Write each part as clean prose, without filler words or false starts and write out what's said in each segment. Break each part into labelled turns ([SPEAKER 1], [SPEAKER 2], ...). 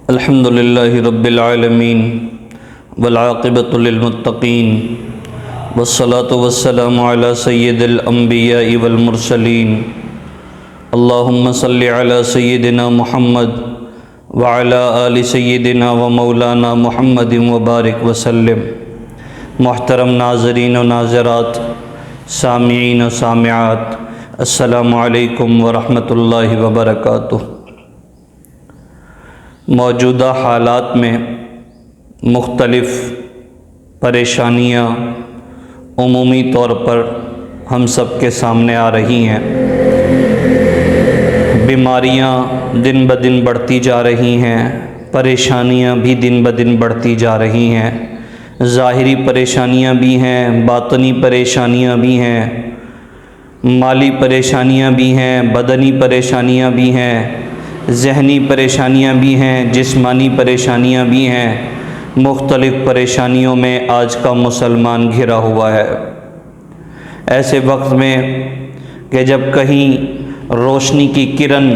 [SPEAKER 1] الحمد للہ رب العالمین والعاقبۃ للمتقین والصلاة والسلام علی سید الانبیاء والمرسلین اللہم صلی علی سیدنا محمد وعلی آل سیدنا و مولانا محمد وبارک وسلم۔ محترم ناظرین و ناظرات، سامعین و سامعات، السلام علیکم ورحمۃ اللہ وبرکاتہ۔ موجودہ حالات میں مختلف پریشانیاں عمومی طور پر ہم سب کے سامنے آ رہی ہیں۔ بیماریاں دن بدن بڑھتی جا رہی ہیں، پریشانیاں بھی دن بدن بڑھتی جا رہی ہیں۔ ظاہری پریشانیاں بھی ہیں، باطنی پریشانیاں بھی ہیں، مالی پریشانیاں بھی ہیں، بدنی پریشانیاں بھی ہیں، ذہنی پریشانیاں بھی ہیں، جسمانی پریشانیاں بھی ہیں۔ مختلف پریشانیوں میں آج کا مسلمان گھرا ہوا ہے۔ ایسے وقت میں کہ جب کہیں روشنی کی کرن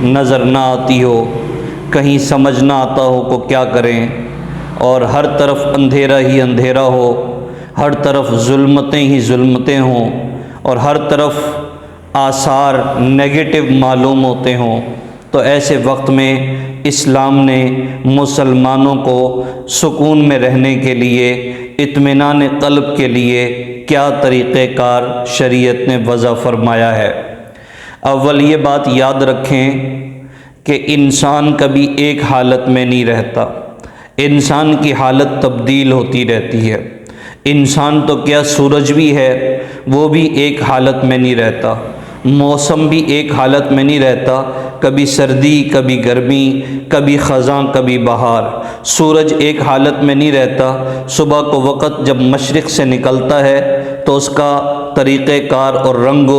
[SPEAKER 1] نظر نہ آتی ہو، کہیں سمجھ نہ آتا ہو کو کیا کریں، اور ہر طرف اندھیرا ہی اندھیرا ہو، ہر طرف ظلمتیں ہی ظلمتیں ہوں، اور ہر طرف آثار نیگیٹو معلوم ہوتے ہوں، تو ایسے وقت میں اسلام نے مسلمانوں کو سکون میں رہنے کے لیے، اطمینان قلب کے لیے کیا طریقہ کار شریعت نے وضع فرمایا ہے۔ اول یہ بات یاد رکھیں کہ انسان کبھی ایک حالت میں نہیں رہتا، انسان کی حالت تبدیل ہوتی رہتی ہے۔ انسان تو کیا سورج بھی ہے، وہ بھی ایک حالت میں نہیں رہتا، موسم بھی ایک حالت میں نہیں رہتا، کبھی سردی کبھی گرمی، کبھی خزاں کبھی بہار۔ سورج ایک حالت میں نہیں رہتا، صبح کو وقت جب مشرق سے نکلتا ہے تو اس کا طریقہ کار اور رنگ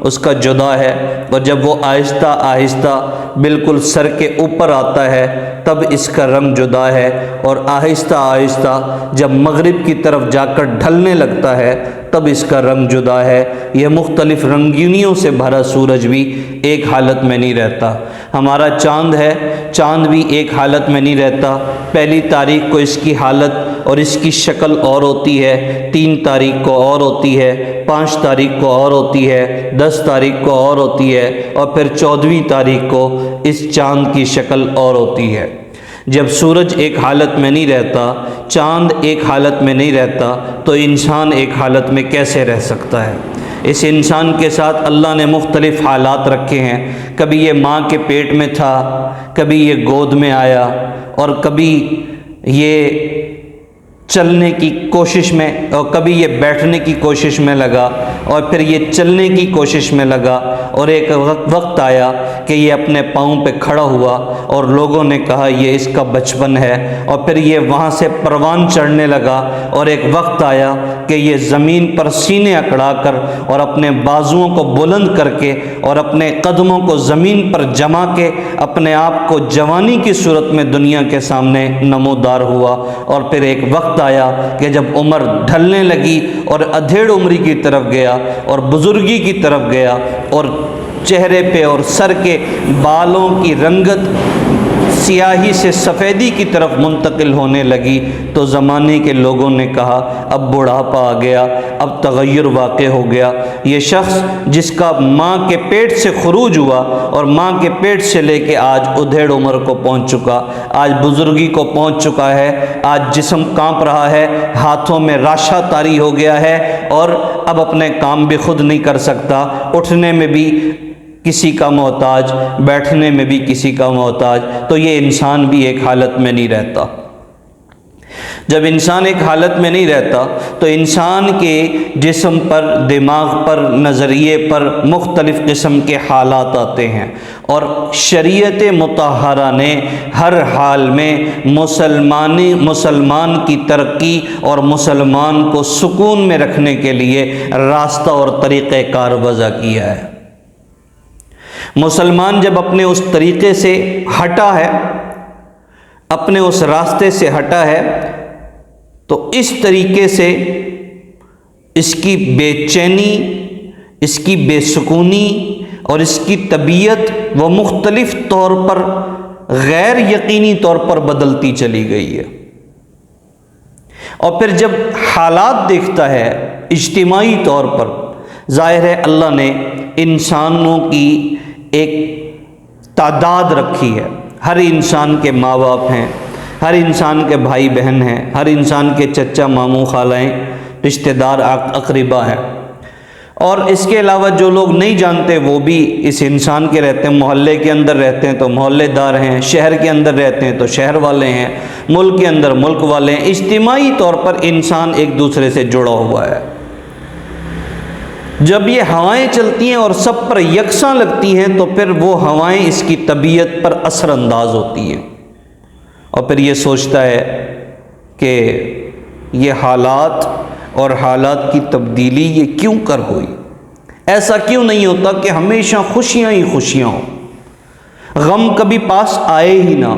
[SPEAKER 1] اس کا جدا ہے، اور جب وہ آہستہ آہستہ بالکل سر کے اوپر آتا ہے تب اس کا رنگ جدا ہے، اور آہستہ آہستہ جب مغرب کی طرف جا کر ڈھلنے لگتا ہے تب اس کا رنگ جدا ہے۔ یہ مختلف رنگینیوں سے بھرا سورج بھی ایک حالت میں نہیں رہتا۔ ہمارا چاند ہے، چاند بھی ایک حالت میں نہیں رہتا۔ پہلی تاریخ کو اس کی حالت اور اس کی شکل اور ہوتی ہے، 3 تاریخ کو اور ہوتی ہے، 5 تاریخ کو اور ہوتی ہے، 10 تاریخ کو اور ہوتی ہے، اور پھر 14ویں تاریخ کو اس چاند کی شکل اور ہوتی ہے۔ جب سورج ایک حالت میں نہیں رہتا، چاند ایک حالت میں نہیں رہتا، تو انسان ایک حالت میں کیسے رہ سکتا ہے؟ اس انسان کے ساتھ اللہ نے مختلف حالات رکھے ہیں۔ کبھی یہ ماں کے پیٹ میں تھا، کبھی یہ گود میں آیا، اور کبھی یہ چلنے کی کوشش میں، اور کبھی یہ بیٹھنے کی کوشش میں لگا، اور پھر یہ چلنے کی کوشش میں لگا، اور ایک وقت آیا کہ یہ اپنے پاؤں پہ کھڑا ہوا اور لوگوں نے کہا یہ اس کا بچپن ہے، اور پھر یہ وہاں سے پروان چڑھنے لگا، اور ایک وقت آیا کہ یہ زمین پر سینے اکڑا کر اور اپنے بازوؤں کو بلند کر کے اور اپنے قدموں کو زمین پر جما کے اپنے آپ کو جوانی کی صورت میں دنیا کے سامنے نمودار ہوا، اور پھر ایک وقت آیا کہ جب عمر ڈھلنے لگی اور ادھیڑ عمری کی طرف گیا اور بزرگی کی طرف گیا، اور چہرے پہ اور سر کے بالوں کی رنگت سیاہی سے سفیدی کی طرف منتقل ہونے لگی، تو زمانے کے لوگوں نے کہا اب بڑھاپا آ گیا، اب تغیر واقع ہو گیا۔ یہ شخص جس کا ماں کے پیٹ سے خروج ہوا اور ماں کے پیٹ سے لے کے آج ادھیڑ عمر کو پہنچ چکا، آج بزرگی کو پہنچ چکا ہے، آج جسم کانپ رہا ہے، ہاتھوں میں راشا طاری ہو گیا ہے، اور اب اپنے کام بھی خود نہیں کر سکتا، اٹھنے میں بھی کسی کا محتاج، بیٹھنے میں بھی کسی کا محتاج۔ تو یہ انسان بھی ایک حالت میں نہیں رہتا۔ جب انسان ایک حالت میں نہیں رہتا تو انسان کے جسم پر، دماغ پر، نظریے پر مختلف قسم کے حالات آتے ہیں، اور شریعت مطہرہ نے ہر حال میں مسلمان کی ترقی اور مسلمان کو سکون میں رکھنے کے لیے راستہ اور طریقہ کار وضع کیا ہے۔ مسلمان جب اپنے اس طریقے سے ہٹا ہے، اپنے اس راستے سے ہٹا ہے، تو اس طریقے سے اس کی بے چینی، اس کی بے سکونی اور اس کی طبیعت وہ مختلف طور پر غیر یقینی طور پر بدلتی چلی گئی ہے۔ اور پھر جب حالات دیکھتا ہے اجتماعی طور پر، ظاہر ہے اللہ نے انسانوں کی ایک تعداد رکھی ہے، ہر انسان کے ماں باپ ہیں، ہر انسان کے بھائی بہن ہیں، ہر انسان کے چچا ماموں خالائیں رشتہ دار اقربا ہیں، اور اس کے علاوہ جو لوگ نہیں جانتے وہ بھی اس انسان کے رہتے ہیں، محلے کے اندر رہتے ہیں تو محلے دار ہیں، شہر کے اندر رہتے ہیں تو شہر والے ہیں، ملک کے اندر ملک والے ہیں۔ اجتماعی طور پر انسان ایک دوسرے سے جڑا ہوا ہے۔ جب یہ ہوائیں چلتی ہیں اور سب پر یکساں لگتی ہیں تو پھر وہ ہوائیں اس کی طبیعت پر اثر انداز ہوتی ہیں، اور پھر یہ سوچتا ہے کہ یہ حالات اور حالات کی تبدیلی یہ کیوں کر ہوئی؟ ایسا کیوں نہیں ہوتا کہ ہمیشہ خوشیاں ہی خوشیاں ہوں، غم کبھی پاس آئے ہی نہ؟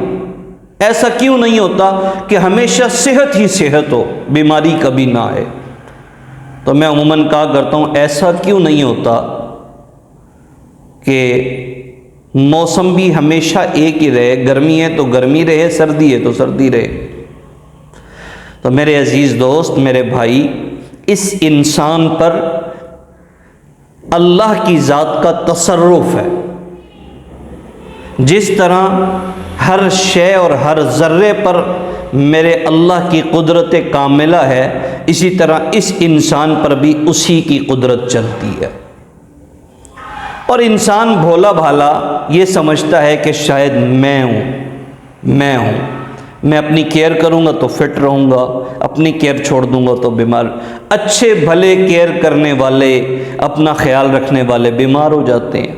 [SPEAKER 1] ایسا کیوں نہیں ہوتا کہ ہمیشہ صحت ہی صحت ہو، بیماری کبھی نہ آئے؟ تو میں عموماً کہا کرتا ہوں ایسا کیوں نہیں ہوتا کہ موسم بھی ہمیشہ ایک ہی رہے، گرمی ہے تو گرمی رہے، سردی ہے تو سردی رہے؟ تو میرے عزیز دوست، میرے بھائی، اس انسان پر اللہ کی ذات کا تصرف ہے۔ جس طرح ہر شے اور ہر ذرے پر میرے اللہ کی قدرت کاملہ ہے، اسی طرح اس انسان پر بھی اسی کی قدرت چلتی ہے۔ اور انسان بھولا بھالا یہ سمجھتا ہے کہ شاید میں اپنی کیئر کروں گا تو فٹ رہوں گا، اپنی کیئر چھوڑ دوں گا تو بیمار۔ اچھے بھلے کیئر کرنے والے، اپنا خیال رکھنے والے بیمار ہو جاتے ہیں،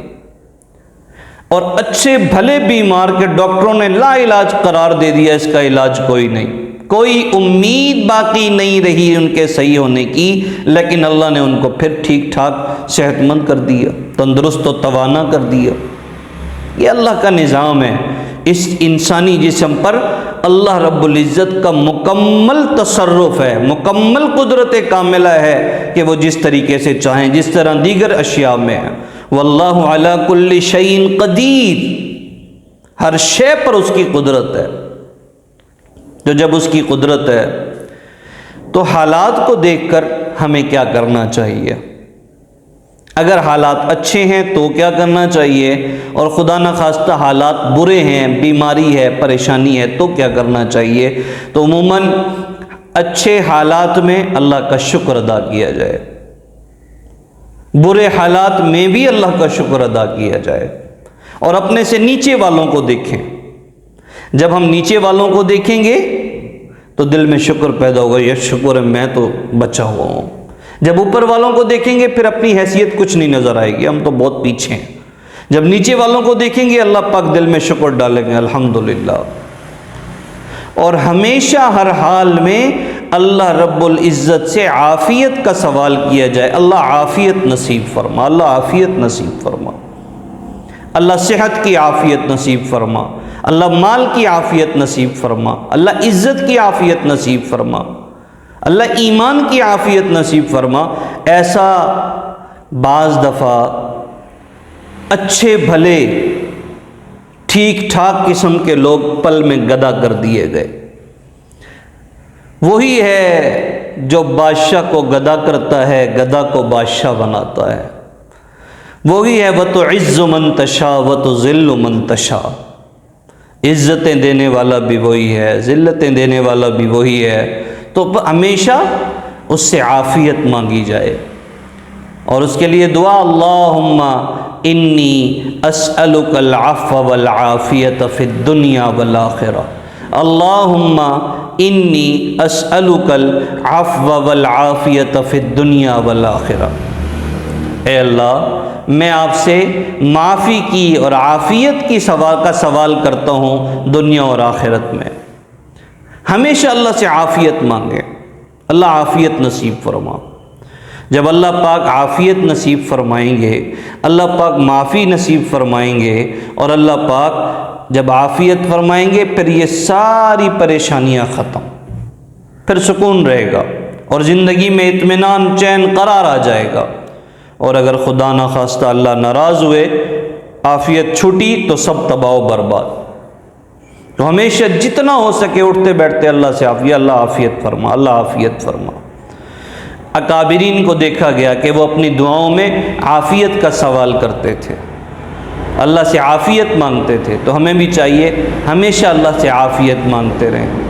[SPEAKER 1] اور اچھے بھلے بیمار کے ڈاکٹروں نے لا علاج قرار دے دیا، اس کا علاج کوئی نہیں، کوئی امید باقی نہیں رہی ان کے صحیح ہونے کی، لیکن اللہ نے ان کو پھر ٹھیک ٹھاک صحت مند کر دیا، تندرست و توانا کر دیا۔ یہ اللہ کا نظام ہے۔ اس انسانی جسم پر اللہ رب العزت کا مکمل تصرف ہے، مکمل قدرت کاملہ ہے کہ وہ جس طریقے سے چاہیں، جس طرح دیگر اشیاء میں ہے۔ واللہ علی کل شیء قدیر، ہر شے پر اس کی قدرت ہے۔ تو جب اس کی قدرت ہے تو حالات کو دیکھ کر ہمیں کیا کرنا چاہیے؟ اگر حالات اچھے ہیں تو کیا کرنا چاہیے، اور خدا نخواستہ حالات برے ہیں، بیماری ہے، پریشانی ہے، تو کیا کرنا چاہیے؟ تو عموماً اچھے حالات میں اللہ کا شکر ادا کیا جائے، برے حالات میں بھی اللہ کا شکر ادا کیا جائے، اور اپنے سے نیچے والوں کو دیکھیں۔ جب ہم نیچے والوں کو دیکھیں گے تو دل میں شکر پیدا ہوگا، یہ شکر ہے میں تو بچا ہوا ہوں۔ جب اوپر والوں کو دیکھیں گے پھر اپنی حیثیت کچھ نہیں نظر آئے گی، ہم تو بہت پیچھے ہیں۔ جب نیچے والوں کو دیکھیں گے اللہ پاک دل میں شکر ڈالیں گے، الحمدللہ۔ اور ہمیشہ ہر حال میں اللہ رب العزت سے عافیت کا سوال کیا جائے، اللہ عافیت نصیب فرما، اللہ عافیت نصیب فرما، اللہ صحت کی عافیت نصیب فرما، اللہ مال کی عافیت نصیب فرما، اللہ عزت کی عافیت نصیب فرما، اللہ ایمان کی عافیت نصیب فرما۔ ایسا بعض دفعہ اچھے بھلے ٹھیک ٹھاک قسم کے لوگ پل میں گدا کر دیے گئے۔ وہی ہے جو بادشاہ کو گدا کرتا ہے، گدا کو بادشاہ بناتا ہے۔ وہی ہے وَتُعِزُّ مَن تَشَاءُ وَتُذِلُّ مَن تَشَاءُ، عزتیں دینے والا بھی وہی ہے، ذلتیں دینے والا بھی وہی ہے۔ تو ہمیشہ اس سے عافیت مانگی جائے، اور اس کے لیے دعا، اللہم انی اسألک العفو والعافیت فی الدنیا والآخرہ، اللہم انی اسألک العفو والعافیت فی الدنیا والآخرہ۔ اے اللہ، میں آپ سے معافی کی اور عافیت کی سوال کرتا ہوں دنیا اور آخرت میں۔ ہمیشہ اللہ سے عافیت مانگے، اللہ عافیت نصیب فرما۔ جب اللہ پاک عافیت نصیب فرمائیں گے، اللہ پاک معافی نصیب فرمائیں گے، اور اللہ پاک جب عافیت فرمائیں گے پھر یہ ساری پریشانیاں ختم، پھر سکون رہے گا، اور زندگی میں اطمینان، چین، قرار آ جائے گا۔ اور اگر خدا نخواستہ اللہ ناراض ہوئے، عافیت چھوٹی تو سب تباہ و برباد۔ تو ہمیشہ جتنا ہو سکے اٹھتے بیٹھتے اللہ سے عافیت، اللہ عافیت فرما، اللہ عافیت فرما۔ اکابرین کو دیکھا گیا کہ وہ اپنی دعاؤں میں عافیت کا سوال کرتے تھے، اللہ سے عافیت مانگتے تھے، تو ہمیں بھی چاہیے ہمیشہ اللہ سے عافیت مانگتے رہیں۔